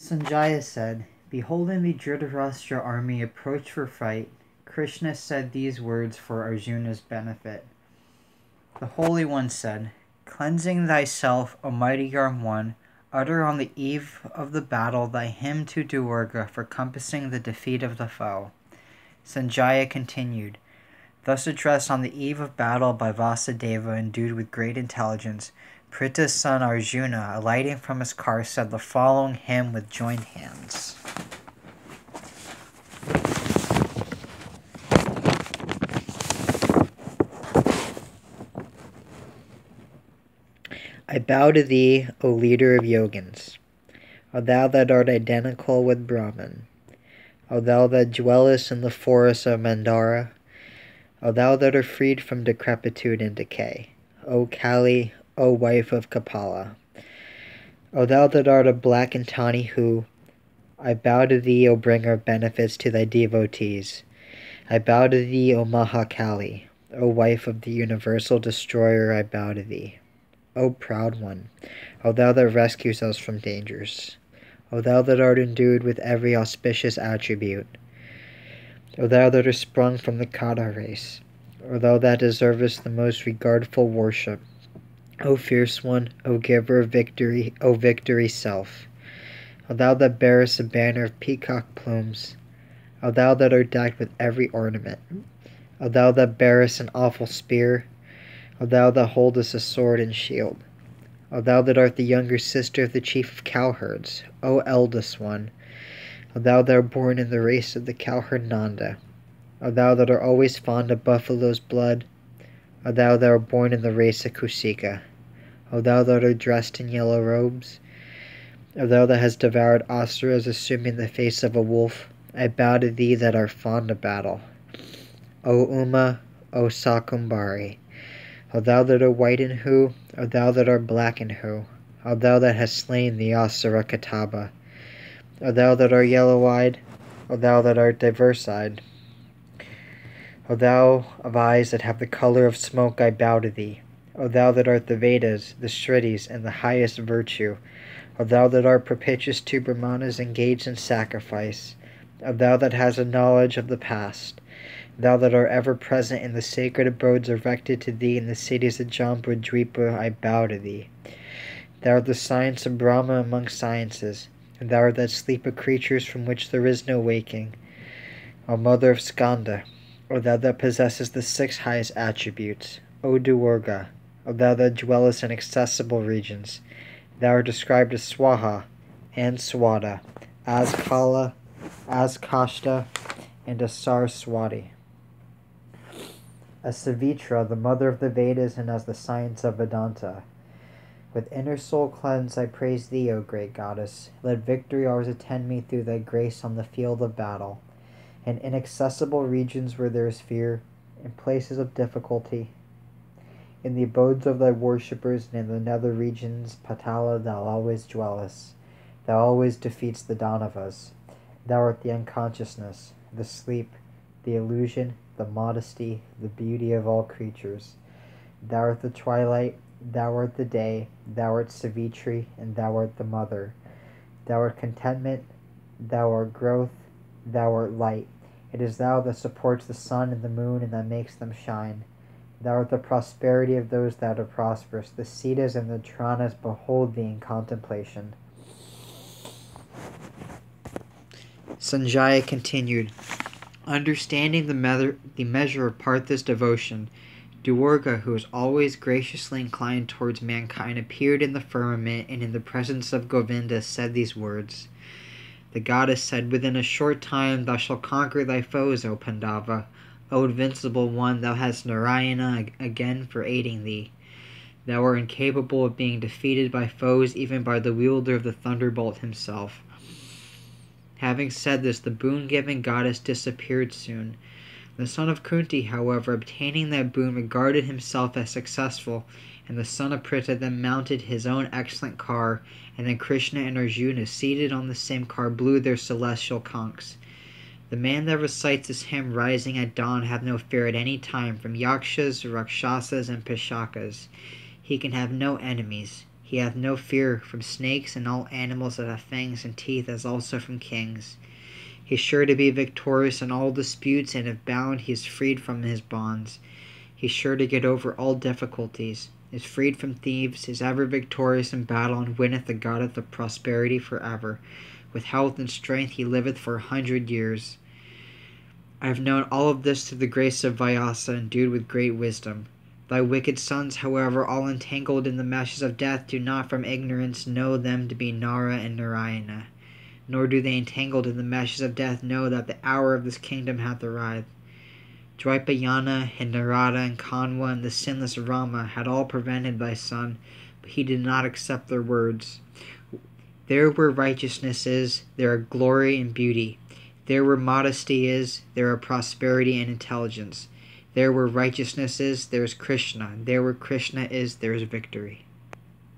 Sanjaya said, "Beholding the Dhritarashtra army approach for fight, Krishna said these words for Arjuna's benefit. The Holy One said, 'Cleansing thyself, O mighty armed one, utter on the eve of the battle thy hymn to Durga for compassing the defeat of the foe.'" Sanjaya continued, "Thus addressed on the eve of battle by Vasudeva, endued with great intelligence, Pritha's son Arjuna, alighting from his car, said the following hymn with joined hands. I bow to thee, O leader of yogins, O thou that art identical with Brahman, O thou that dwellest in the forests of Mandara, O thou that art freed from decrepitude and decay, O Kali, O wife of Kapala, O thou that art a black and tawny who, I bow to thee, O bringer of benefits to thy devotees. I bow to thee, O Mahakali, O wife of the universal destroyer, I bow to thee. O proud one, O thou that rescues us from dangers, O thou that art endued with every auspicious attribute, O thou that art sprung from the Kada race, O thou that deservest the most regardful worship, O fierce one, O giver of victory, O victory self, O thou that bearest a banner of peacock plumes, O thou that art decked with every ornament, O thou that bearest an awful spear, O thou that holdest a sword and shield, O thou that art the younger sister of the chief of cowherds, O eldest one, O thou that art born in the race of the cowherd Nanda, O thou that art always fond of buffalo's blood, O thou that art born in the race of Kusika, O thou that art dressed in yellow robes, O thou that hast devoured asuras assuming the face of a wolf, I bow to thee that art fond of battle. O Uma, O Sakumbari, O thou that art white in hue, O thou that art black in hue, O thou that hast slain the Asura Kataba, O thou that art yellow-eyed, O thou that art diverse-eyed, O thou of eyes that have the color of smoke, I bow to thee. O thou that art the Vedas, the Shrutis, and the highest virtue, O thou that art propitious to Brahmanas engaged in sacrifice, O thou that hast a knowledge of the past, Thou that art ever present in the sacred abodes erected to thee in the cities of Jambudvipa, I bow to thee. Thou art the science of Brahma among sciences, and thou art that sleep of creatures from which there is no waking. O mother of Skanda, O thou that possessest the six highest attributes, O Durga, O thou that dwellest in accessible regions, thou art described as Swaha and Swada, as Kala, as Kashta, and as Saraswati. As Savitra, the mother of the Vedas, and as the science of Vedanta. With inner soul cleansed, I praise thee, O great goddess. Let victory always attend me through thy grace on the field of battle, in inaccessible regions where there is fear, in places of difficulty, in the abodes of thy worshippers, and in the nether regions, Patala, thou always dwellest. Thou always defeats the Danavas. Thou art the unconsciousness, the sleep, the illusion, the modesty, the beauty of all creatures. Thou art the twilight, thou art the day, thou art Savitri, and thou art the mother. Thou art contentment, thou art growth, thou art light. It is thou that supports the sun and the moon, and that makes them shine. Thou art the prosperity of those that are prosperous. The Siddhas and the Tranas behold thee in contemplation. Sanjaya continued, understanding the measure of Partha's devotion, Durga, who is always graciously inclined towards mankind, appeared in the firmament, and in the presence of Govinda said these words. The goddess said, within a short time thou shalt conquer thy foes, O Pandava. O invincible one, thou hast Narayana again for aiding thee. Thou art incapable of being defeated by foes, even by the wielder of the thunderbolt himself. Having said this, the boon-giving goddess disappeared soon. The son of Kunti, however, obtaining that boon, regarded himself as successful, and the son of Pritha then mounted his own excellent car, and then Krishna and Arjuna, seated on the same car, blew their celestial conchs. The man that recites this hymn rising at dawn have no fear at any time from yakshas, rakshasas, and pishakas. He can have no enemies. He hath no fear from snakes and all animals that have fangs and teeth, as also from kings. He is sure to be victorious in all disputes, and if bound, he is freed from his bonds. He is sure to get over all difficulties, is freed from thieves, is ever victorious in battle, and winneth the goddess of prosperity forever. With health and strength he liveth for 100 years. I have known all of this through the grace of Vyasa, endued with great wisdom. Thy wicked sons, however, all entangled in the meshes of death, do not from ignorance know them to be Nara and Narayana. Nor do they entangled in the meshes of death know that the hour of this kingdom hath arrived. Dvaipayana and Narada and Kanwa and the sinless Rama had all prevented thy son, but he did not accept their words. There where righteousness is, there are glory and beauty. There where modesty is, there are prosperity and intelligence. There where righteousness is, there is Krishna. There where Krishna is, there is victory.